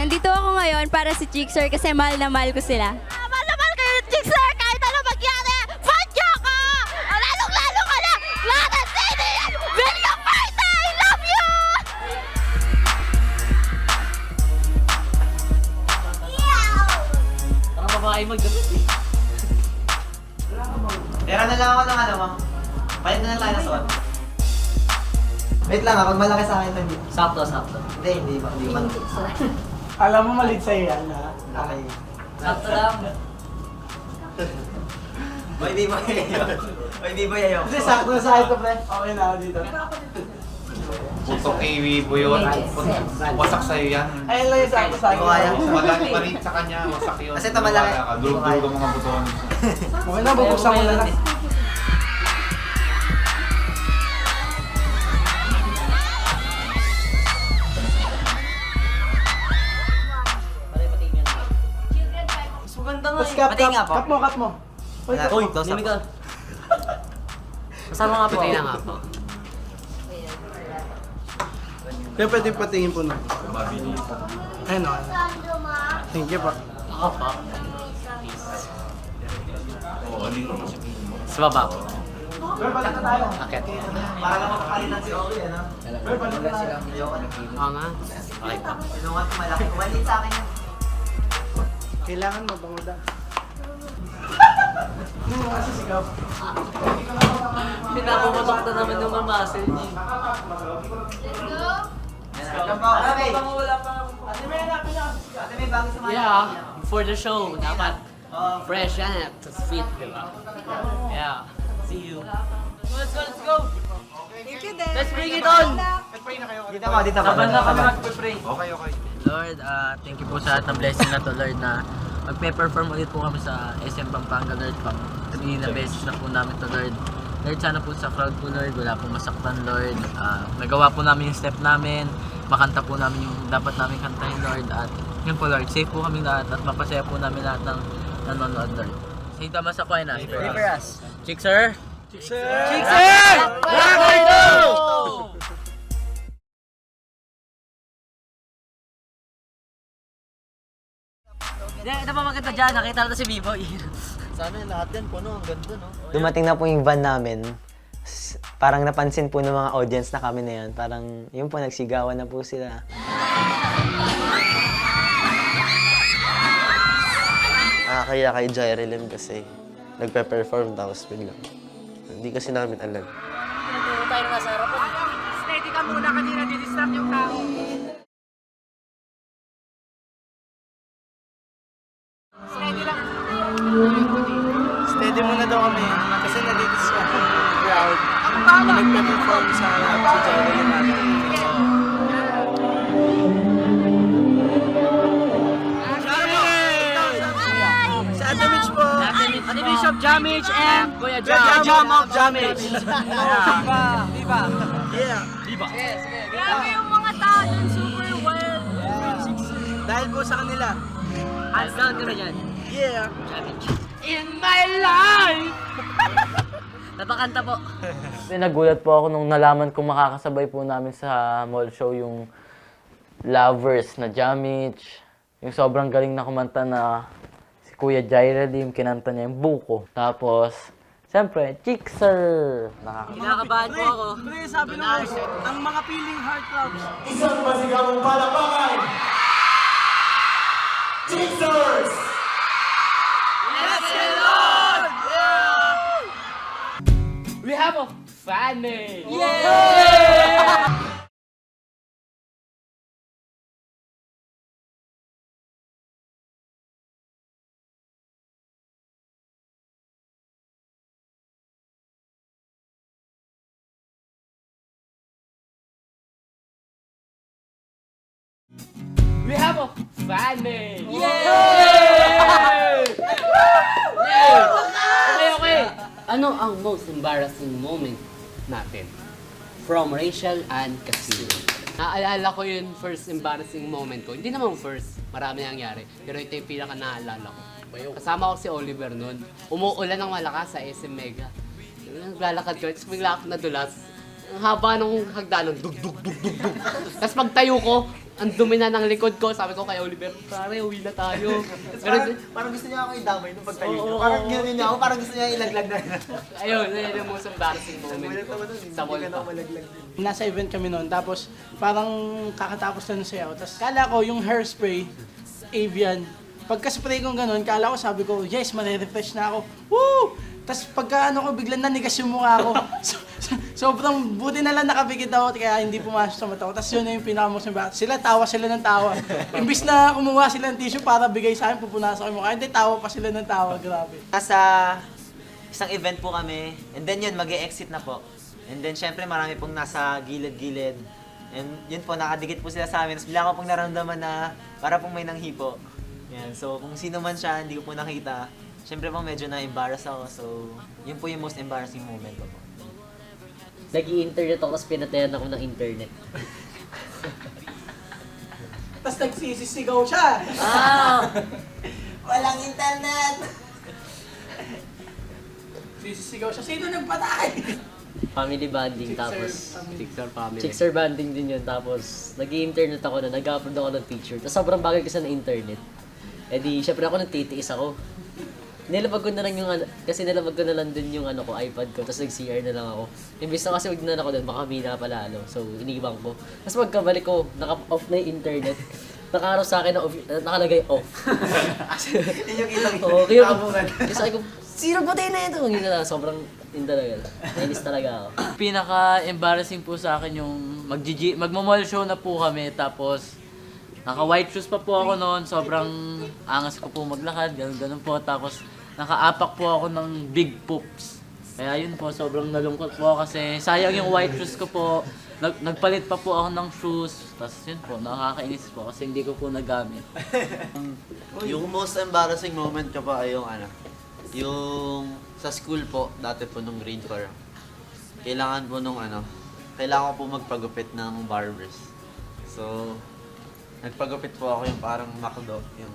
Nandito ako ngayon para si Jigsaw kasi mahal na mahal ko sila. Mahal na mahal kayo ng Jigsaw kahit ano magyari. Fan niyo ako! Lalong-lalo ka na! Lahat ng city yan! William Marta! I love you! Parang babae magdamit eh. Tira na lang ako ng ano, ma'am. Palit na lang tayo ng suot. Wait lang pag malaki sa akin, hindi. Sakto, sakto. Hindi man. Alam mo malit sa'yo yan, ha? Okay. Sakto lang. O, hindi ba yayo? O, hindi ba yayo? Kasi sakto na sa akin to, pre. Okay na ako dito. Putok kiwi po yun. Wasak sa'yo yan. Ayun lang yung sakto sa akin. Hindi ko kaya. Maliit sa kanya, wasak yun. Kasi ito malaki. Durug-durug ang mga buton. Okay na, bubuksan mo na lang. Mas maganda nga Tapos eh. cut nga po. cut mo. Uy, cut Uy, mo. limig ka. Kasama nga po. Patay na nga po. Kaya pwede patingin po na. Ayun o. Thank you po. Ako po. Sa baba po. Pero balik na tayo. Akit. Para lang mapapalitan si Oki, ano? Pero balik na tayo. Ayoko na. Oo nga. Okay po. Inungan ko malaki. Walit sa akin yan. Kailangan mabango daw. Hindi mo kasi sigaw. Pinapumatok na naman yung mga muscle niya. Welcome po. Okay. Wala pa. Ate May, bago sa mga. Yeah, for the show, dapat Oh, fresh yan at fit, di ba? Yeah. See you. Let's go! Let's bring it on! dito mo, dito mo. Laban na kami magpe-pray. Okay. Lord, thank you po sa lahat ng blessing na to, Lord, na magpe-perform ulit po kami sa SM Pampanga, Lord, pang 3 na beses na po namin to, Lord. Lord, sana po sa crowd po, Lord, wala pong masaktan, Lord. Nagawa po namin yung step namin, makanta po namin yung dapat namin kantahin, Lord, at yun po, Lord, safe po kami lahat at mapasaya po namin lahat ng nanonood, Lord. St. Thomas Aquinas, pray for us. Jigsaw! Rock and roll! Ito pa maganda dyan, nakita natin si Biboy. Sana yung lahat yan puno, ang ganda, no? Dumating na po yung van namin. Parang napansin po ng mga audience na kami na yan. Parang yun po, nagsigawan na po sila. Kaya kay Jyrelem kasi nagpe-perform tapos biglang. Hindi kasi namin alam. Nandito tayo nga sa harapan. Steady ka muna kanina, didistract yung tao. Steady lang. Steady muna daw kami kasi nadidistract yung crowd. Nagpe-perform sa Jyrelem natin. Sa Ate Mitch po. Ate Bishop Jamage and Kuya Jam of Jamage. Viva! Yeah. Grabe yung mga tao dun, super well. Dahil po sa kanila. Hands down kami dyan. Yeah. Jamage. In my life! Napakanta po. Nagulat po ako nung nalaman kong makakasabay po namin sa mall show yung Lovers na Jamage. Yung sobrang galing na kumanta na si Kuya Jyrelem, kinanta niya yung Buko. Tapos, siyempre, Jigsaw! Kinakabahan po ako. Pre, sabi ng host, ang mga feeling heartthrobs. We have a fan mail! We have a fan mail! Okay. Ano ang most embarrassing moment natin? From Rachel and Castillo. Naalala ko yung first embarrassing moment ko. Hindi naman first, marami nangyari. Pero ito yung pinaka naalala ko. Kasama ko si Oliver noon. Umuulan ng malakas sa SM Mega. Naglalakad ko, tapos bigla ako nadulas. Ang haba ng hagdanan, dug. Tapos pagtayo ko, ang dumi na ng likod ko. Sabi ko kay Oliver, pare, uwi na tayo. Pero, Parang gusto niya ako idamay nung pagtayo niya. Oo, Parang oo. gano'n niya ako, parang gusto niya ilaglag na. ayun, yun yung most embarrassing moment ko. Sa Volta. Nasa event kami noon, tapos parang kakatapos na ng sayaw. Tapos kala ko yung hairspray, Avian. Pagka-spray kong ganun, kala ko sabi ko, yes, mare-refresh na ako. Woo! Tapos pagka ano ko, biglang nanigas yung mukha ko. Sobrang buti na lang nakapikit ako, kaya hindi pumasok sa mata ko. Tapos yun na yung pinaka-most embarrassing. Sila, tawa sila ng tawa. Imbis na kumuha sila ng tissue para bigay sa akin, pupunasan ko yung mukha. Hindi, tawa pa sila ng tawa, grabe. Nasa isang event po kami, and then yun, mag-e-exit na po. And then syempre marami pong nasa gilid-gilid. And yun po, nakadikit po sila sa amin. Tapos bigla ko pong naramdaman na para pong may nanghipo. Yan. So kung sino man siya, hindi ko po nakita. Syempre po medyo na-embarrass ako. So yun po yung most embarrassing moment ko po. Nag-i-internet ako, tapos pinatayan ako ng internet. Tapos nagsisisigaw siya. Walang internet! Sisisigaw siya. Sino nagpatay? Family bonding, tapos Sixer family. Chickser banding din yun. Tapos nag-i-internet ako na, nag-upload ako ng picture. Tapos sobrang bagay kasi na internet. Eh di, syempre ako nagtitiis ako. Nilabag ko na lang yung kasi nilabag ko na lang din yung iPad ko. Tapos nag-CR na lang ako. Imbis na kasi wag na ako doon, baka mina pala So, iniibang ko. Tapos pagkabalik ko, naka-off na yung internet. Naka-araw sa akin na nakalagay off. Yun yung ilang Oo, kaya kasi sabi ko, sino patay na ito? Hindi na, sobrang yun talaga. Nainis talaga ako. Pinaka-embarrassing po sa akin yung magmamall show na po kami, tapos naka-white shoes pa po ako noon, sobrang angas ko po maglakad, ganun po, tapos nakaapak po ako ng big poops. Kaya yun po, sobrang nalungkot po ako kasi sayang yung white shoes ko po. Nagpalit pa po ako ng shoes, tapos yun po, nakakainis po kasi hindi ko po nagamit. Yung most embarrassing moment ko pa ay yung sa school po, dati po nung grade 4. Kailangan po kailangan ko po magpagupit ng barbers. So, nagpagupit po ako yung parang McDo, yung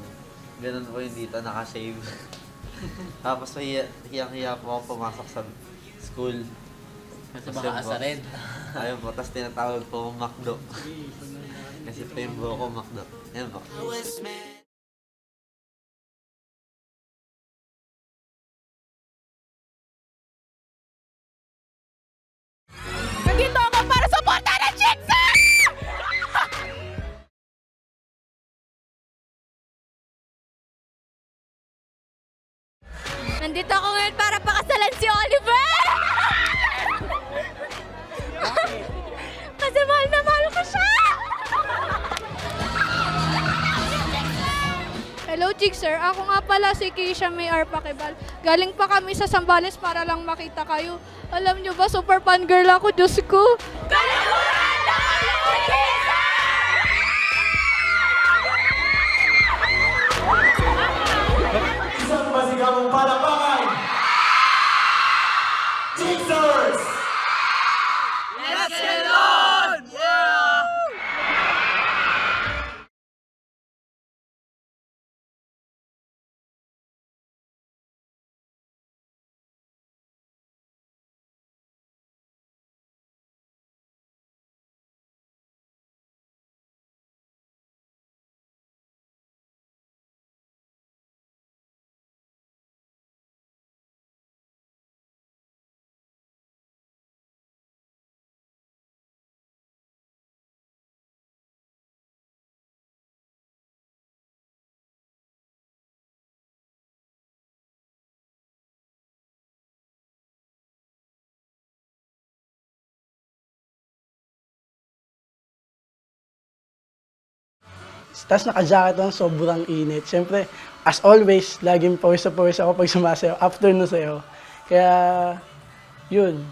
ganun po yung dito, naka-shave. Tapos hiyang-hiya po ako pumasok sa school. Kasi Tapos baka yun po. asarin. Ayun po, tapos tinatawag po akong McDo. Kasi po yung buho ko McDo. Ayun po. Nandito ako para supportan ang Chickser! Nandito ako ngayon para pakasalan si Oliver! Kasi mahal na mahal ko siya! Hello, Chickser. Ako nga pala si Keisha May Arpakibal. Galing pa kami sa Zambales para lang makita kayo. Alam nyo ba, super fan girl ako, Diyos ko. Kalikuran na Chickser! Isang masigabong palakpakan! Chicksers! Let's get on! Yeah! Tapos naka-jacket lang, sobrang init. Siyempre, as always, laging pawis ako pag sumasayaw, after no sayaw. Kaya, yun.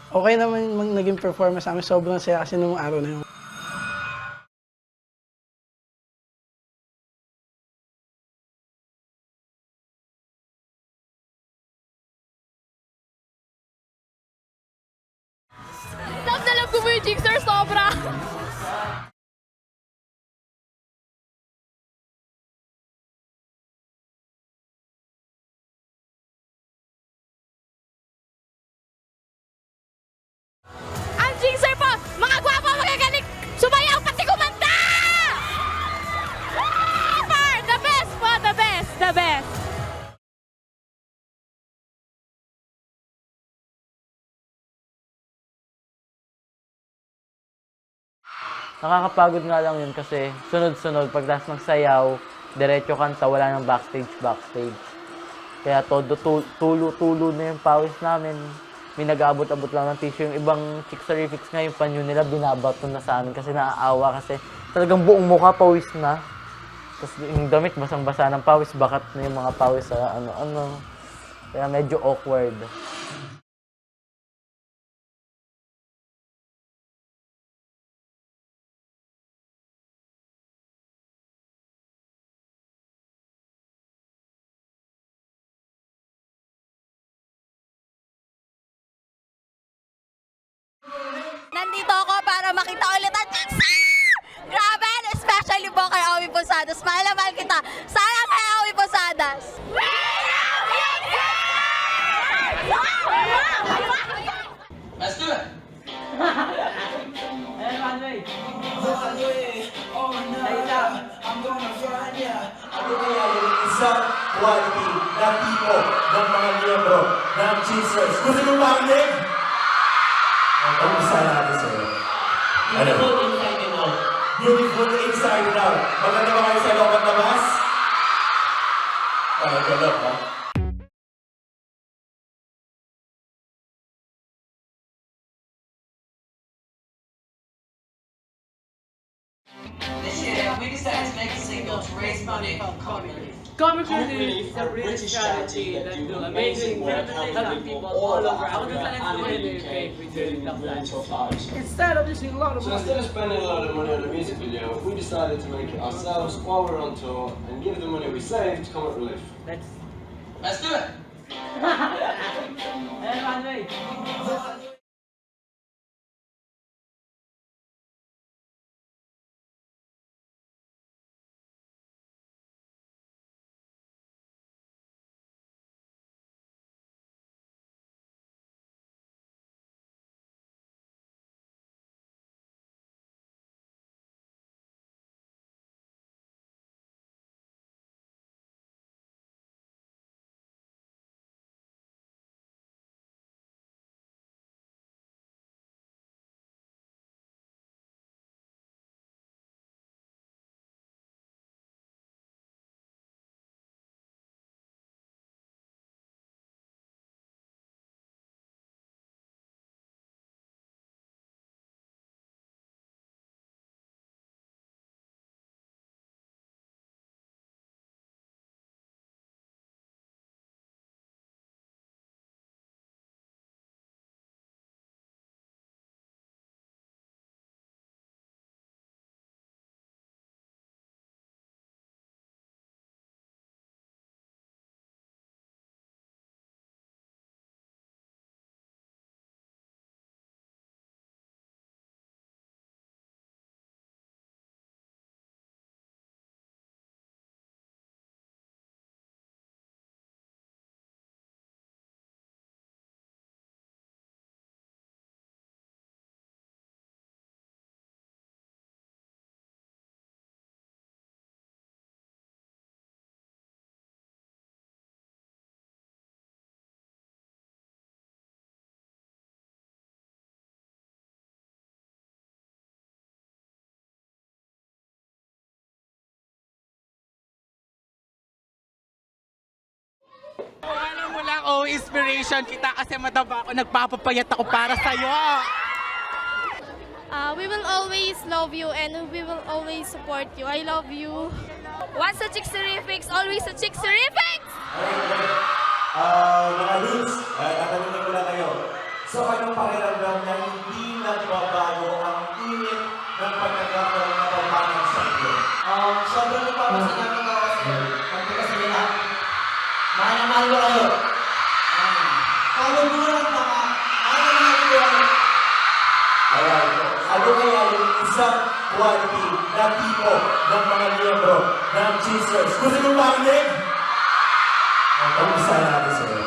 Okay naman naging performance namin, sobrang saya kasi nung araw na yun. Tapos alam ko mo yung Chickser, sobra. Ang Chickser po, mga gwapo magagaling, sumayaw pati kumanta! the best! Nakakapagod nga lang yun kasi sunod-sunod, pagdas ng sayaw, diretso kanta, wala nang backstage. Kaya todo tulo na yung pawis namin. May nag-aabot-abot lang ng tissue. Yung ibang Chicksarifics nga, yung panyo nila, binabato na sa amin kasi naaawa kasi talagang buong mukha pawis na. Tapos yung damit, basang-basa ng pawis, bakat na yung mga pawis sa ano-ano. Kaya medyo awkward. Nandito ako para makita ulit ang Chicksa! Grabe! Especially po kay Owi Posadas. Mahal na mahal kita. Sayang kay Owi Posadas. Let's do it! Isang quality na tipo ng mga miyembro ng Jesus. Gusto nyo marinig? Pag-usahan natin sa'yo. Beautiful inside and out. Beautiful inside and out. Maganda ba kayo sa loob at labas? Ganda ha? This year, we decided to make a single to raise money for Comic Relief. Comic Relief is a British charity that do amazing work helping people all over Africa and the UK with their mental lives. Instead of using a lot of money. So instead of spending a lot of money on a music video, we decided to make it ourselves while we're on tour and give the money we saved to Comic Relief. Let's do it! Alam mo lang, inspiration kita kasi mataba ako, nagpapapayat ako para sa'yo. We will always love you and we will always support you. I love you. Once a Chicksarifics, always a Chicksarifics! Mga dudes, tatanungin ko lang kayo. So, anong pakiramdam na hindi nagbabago ang init ng pagkakaroon ng pagpapangit sa inyo? Sobrang nagpapasalamatan ako kasi pagkita sa nila. Mahal na mahal ko kayo. Kaluguran na ka. Mahal na mahal ko kayo. Alright. Ano kaya yung isang quality na tipo ng mga miyembro ng Jesus? Gusto nyo marinig? Pag-usahan natin sa'yo.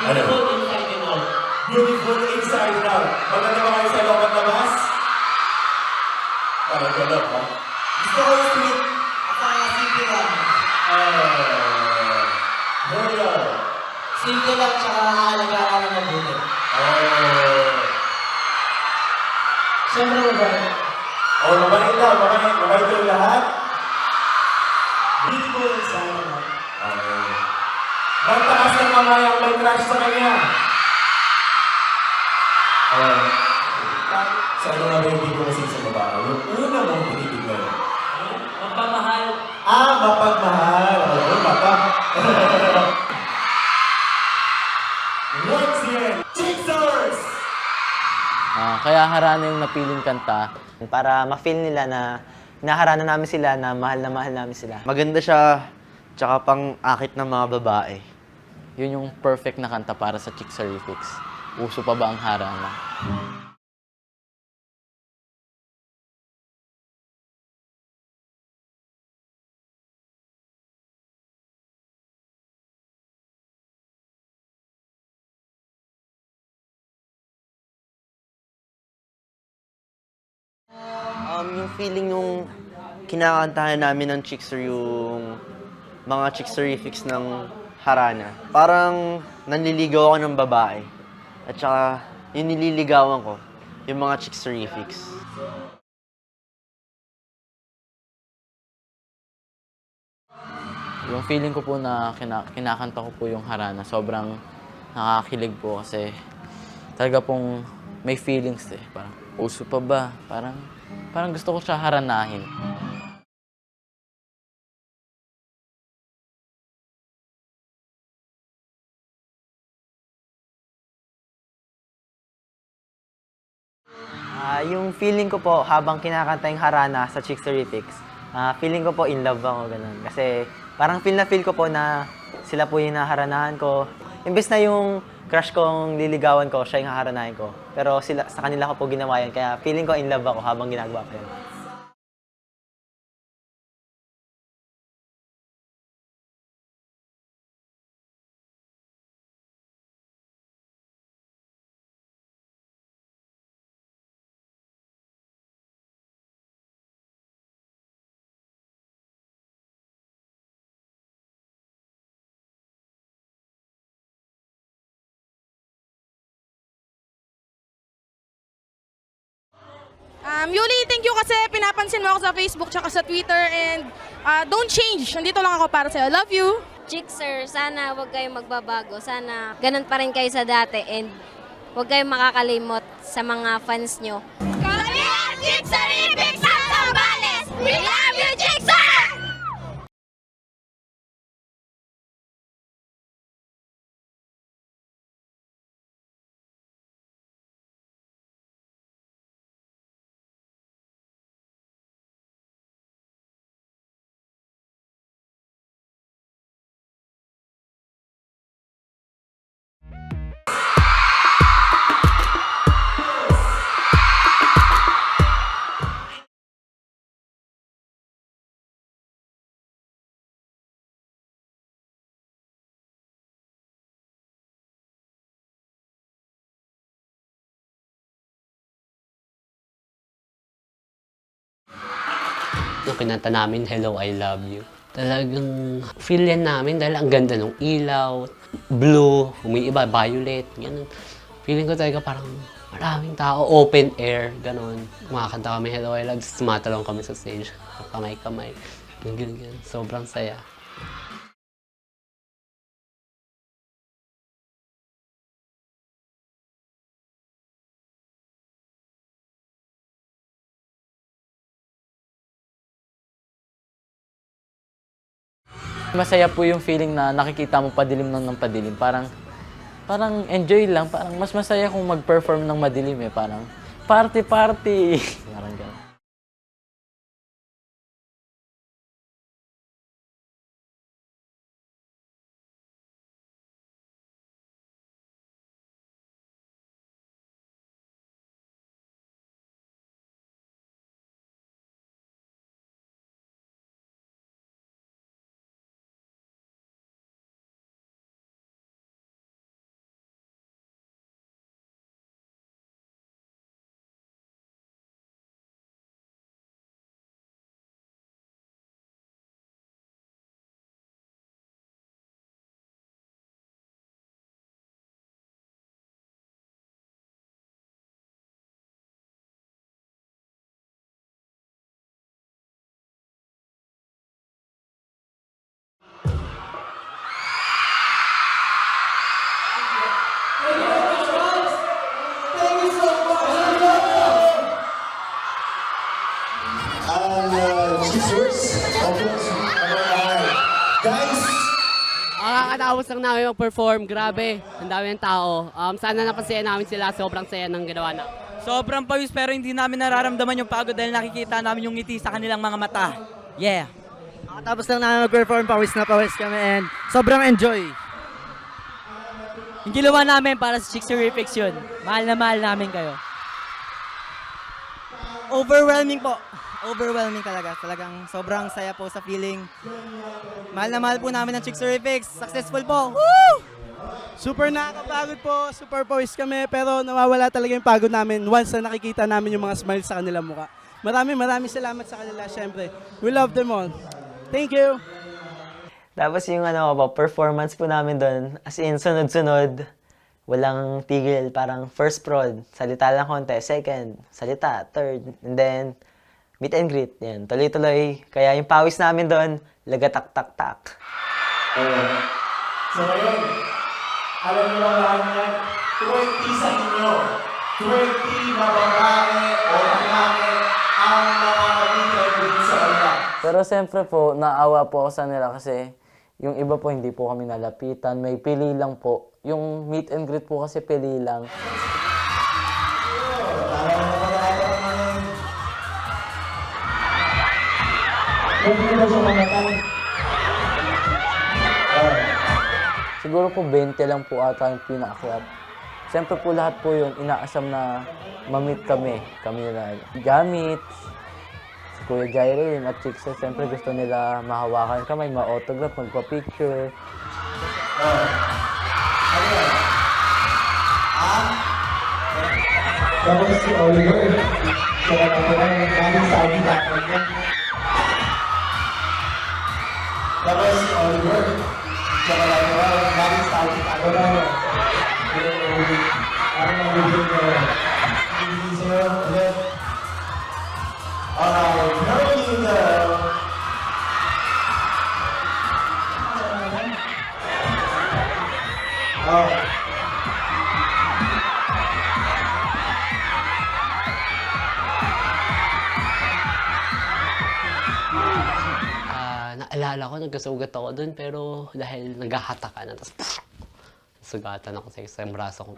Beautiful inside and out. Beautiful inside and out. Maganda ba kayo sa loob at labas? Ganda ha? Gusto ko yung sweet at saka simple lang. Simple lang, tsaka nakalagaan ng mabuti. Oh. Siyempre mabait. Oh, mabait daw, mabait. Mabait yung lahat. Beautiful sana. Okay. Magtakas ng mga yung may crush sa kanya. So ano nga ba yung hindi ko kasi sa babae? Yung una mong tinitignan. Magpamahal. Mapagmahal. Oo, mapag. Once again, Jigsaws! Kaya Harana yung napiling kanta. Para ma-feel nila na naharana namin sila, na mahal namin sila. Maganda siya, tsaka pang akit ng mga babae. Yun yung perfect na kanta para sa Chickserifics. Uso pa ba ang Harana? Yung feeling yung kinakantahan namin ng Chickser yung mga Chickserifics ng Harana. Parang nanliligaw ako ng babae. At saka yung nililigawan ko, yung mga Chickserifics. Yung feeling ko po na kinakanta ko po yung Harana, sobrang nakakilig po kasi talaga pong may feelings eh. Parang, uso pa ba? Parang gusto ko siya haranahin. Yung feeling ko po habang kinakanta yung Harana sa Chickserifics, feeling ko po in love ako, ganun. Kasi parang feel na feel ko po na sila po yung naharanahan ko. Imbes na yung crush kong liligawan ko, siya yung haharanahin ko. Pero sa kanila ko po ginawa yan, kaya feeling ko in love ako habang ginagawa ko yun. Yuli, thank you kasi pinapansin mo ako sa Facebook tsaka sa Twitter and don't change. Nandito lang ako para sa'yo. Love you! Chickser, sana huwag kayong magbabago. Sana ganun pa rin kayo sa dati and huwag kayong makakalimot sa mga fans nyo. Kami ang Chickserifics sa Zambales! We love you, Chickser! Nung kinanta namin, Hello, I Love You. Talagang feel yan namin dahil ang ganda ng ilaw, blue, umiiba, violet, ganun. Feeling ko talaga parang maraming tao, open air, ganun. Kumakanta kami, Hello, I Love You, tumatalong kami sa stage, kamay-kamay, ganun. Sobrang saya. Masaya po yung feeling na nakikita mo padilim ng padilim. Parang enjoy lang. Parang mas masaya kung mag-perform ng madilim eh. Parang party-party. Parang ganun. Kakatapos lang namin mag-perform. Grabe, ang dami ng tao. Sana napasaya namin sila. Sobrang saya ng ginawa na. Sobrang pawis pero hindi namin nararamdaman yung pagod dahil nakikita namin yung ngiti sa kanilang mga mata. Yeah! Tapos lang namin mag-perform, pawis na pawis kami and sobrang enjoy. Yung ginawa namin para sa Chicks Reflex yun. Mahal na mahal namin kayo. Overwhelming po. Overwhelming talaga. Talagang sobrang saya po sa feeling. Mahal na mahal po namin ang Chicks Reflex. Successful po. Woo! Super nakakapagod po, super pawis kami, pero nawawala talaga yung pagod namin once na nakikita namin yung mga smiles sa kanilang mukha. Maraming salamat sa kanila, syempre. We love them all. Thank you! Tapos yung performance po namin doon, as in sunod-sunod, walang tigil, parang first prod, salita lang konti, second, salita, third, and then meet and greet, yan, tuloy-tuloy. Kaya yung pawis namin doon, lagatak-tak-tak. So ngayon, alam niyo ba lahat yan? 20 sa inyo. 20 na babae o lalaki ang nakakabit sa kanila. Pero siyempre po, naawa po ako sa nila kasi yung iba po hindi po kami nalapitan. May pili lang po. Yung meet and greet po kasi pili lang. Siguro po 20 lang po ata yung pinaakyat. Siyempre po lahat po yun, inaasam na ma-meet kami. Kami na gamit, si Kuya Jyrene at Chicks. Siyempre gusto nila mahawakan kamay, ma-autograph, magpa-picture. Tapos si Oliver, siya ka naman galing sa Alita. Tapos si Oliver, siya ka naman galing sa Alita. Parang mag-ibig ko. Alright, now you know. Naalala ko, nagkasugat ako dun, pero dahil naghahatakan na, tapos sugatan ako sa isang braso ko.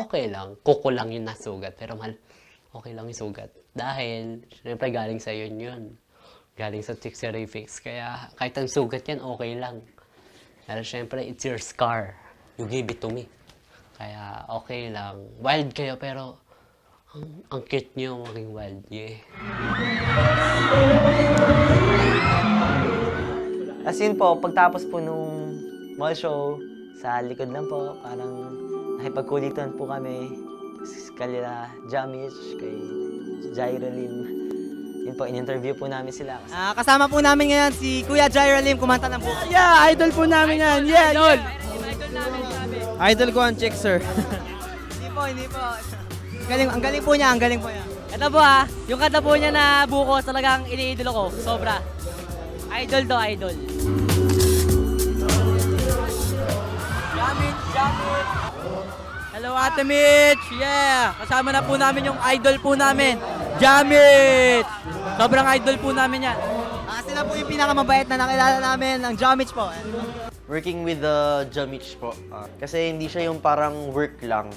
Okay lang, kuko lang yung nasugat, pero okay lang yung sugat. Dahil, syempre galing sa yun. Galing sa Chicks Reflex, kaya kahit ang sugat yan, okay lang. Dahil syempre, it's your scar. You gave it to me. Kaya okay lang. Wild kayo, pero ang cute nyo maging wild. Yeah. As in po, pagtapos po nung mall show, sa likod lang po, parang nakipagkulitan po kami kanila Jamich, kay Jyrene. Yun po, in-interview po namin sila. Kasama po namin ngayon si Kuya Jyrene, kumanta ng buko. Yeah, idol po namin yan. Yeah, idol! Idol ko ang Chicks, sir. Hindi po. Ang galing po niya. Ito po yung kanta po niya na buko talagang iniidolo ko. Sobra. Idol to, idol. Jamit! Hello, Ate Mitch! Yeah! Kasama na po namin yung idol po namin. Jamit! Sobrang idol po namin yan. Sila po yung pinakamabait na nakilala namin, ang Jamich po. Working with the Jamich po. Kasi hindi siya yung parang work lang.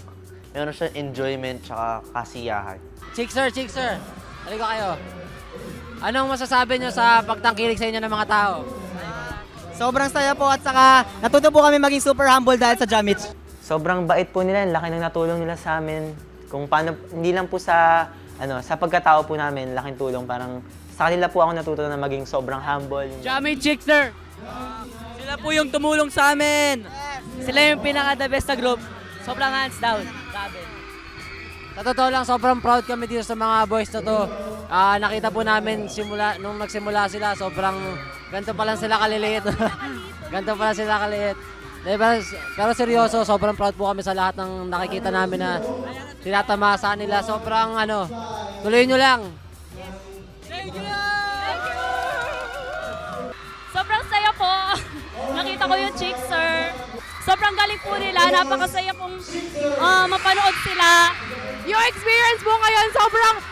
Meron siya enjoyment tsaka kasiyahan. Chicks sir. Halika kayo. Anong masasabi nyo sa pagtangkilik sa inyo ng mga tao? Sobrang saya po at saka natuto po kami maging super humble dahil sa Jamich. Sobrang bait po nila, laki ng natulong nila sa amin. Kung paano, hindi lang po sa pagkatao po namin, laking tulong. Parang sa kanila po ako natuto na maging sobrang humble. Jamit Chicks sir! Sila po yung tumulong sa amin. Sila yung pinaka-the best na group. Sobrang hands down. Grabe. Sa totoo lang, sobrang proud kami dito sa mga boys na to. Nakita po namin nung nagsimula sila, sobrang ganito pa lang sila kaliliit. Pero seryoso, sobrang proud po kami sa lahat ng nakikita namin na tinatamasa nila. Sobrang tuloy nyo lang. Thank you! Sobrang saya po. Nakita ko yung Chicks, sir. Sobrang galing po nila. Napakasaya pong mapanood sila. Yung experience po ngayon,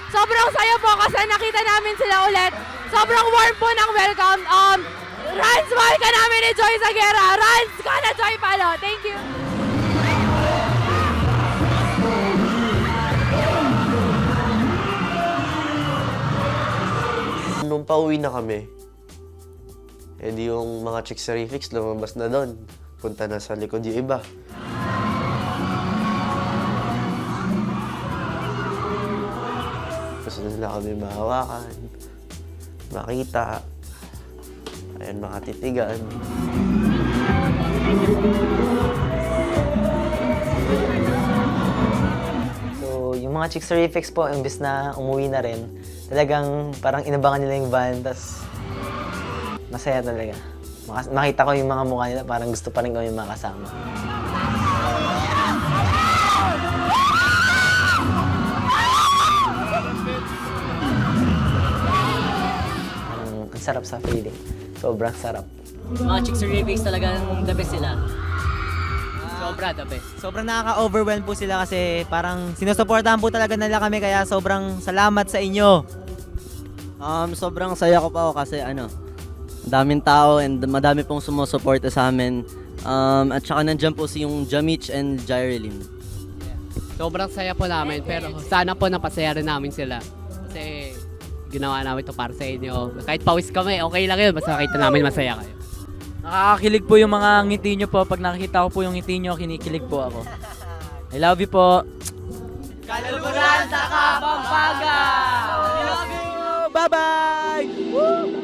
sobrang saya po kasi nakita namin sila ulit. Sobrang warm po ng welcome. Run, smile, ka namin ni Joy Zaguera. Runs ko na Joy Palo. Thank you. Nung pauwi na kami, edi yung mga chicks sa Refix lumabas na doon. Punta na sa likod yung iba. Gusto nila kami mahawakan, makita, ayun, makatitigan. So, yung mga chicks sa Refix po, imbes na umuwi na rin, talagang parang inabangan nila yung van, tas masaya talaga. Makita ko yung mga mukha nila, parang gusto pa rin kami makasama. Ang sarap sa feeling. Sobrang sarap. Mga chicks sa Remix talagang the best sila. Sobra the best. Sobrang nakaka-overwhelm po sila kasi parang sinusuportahan po talaga nila kami kaya sobrang salamat sa inyo. Sobrang saya ko pa ako kasi daming tao and madami pong sumusuporta sa amin. At saka nandiyan po si yung Jamich and Jyrelyn. Sobrang saya po namin, pero sana po napasaya rin namin sila. Kasi ginawa namin to para sa inyo. Kahit pawis kami, okay lang yun. Basta makita namin masaya kayo. Nakakakilig po yung mga ngiti nyo po. Pag nakikita ko po yung ngiti nyo, kinikilig po ako. I love you po. Kaluburan sa Kapampangan! I love you! Bye-bye! Woo!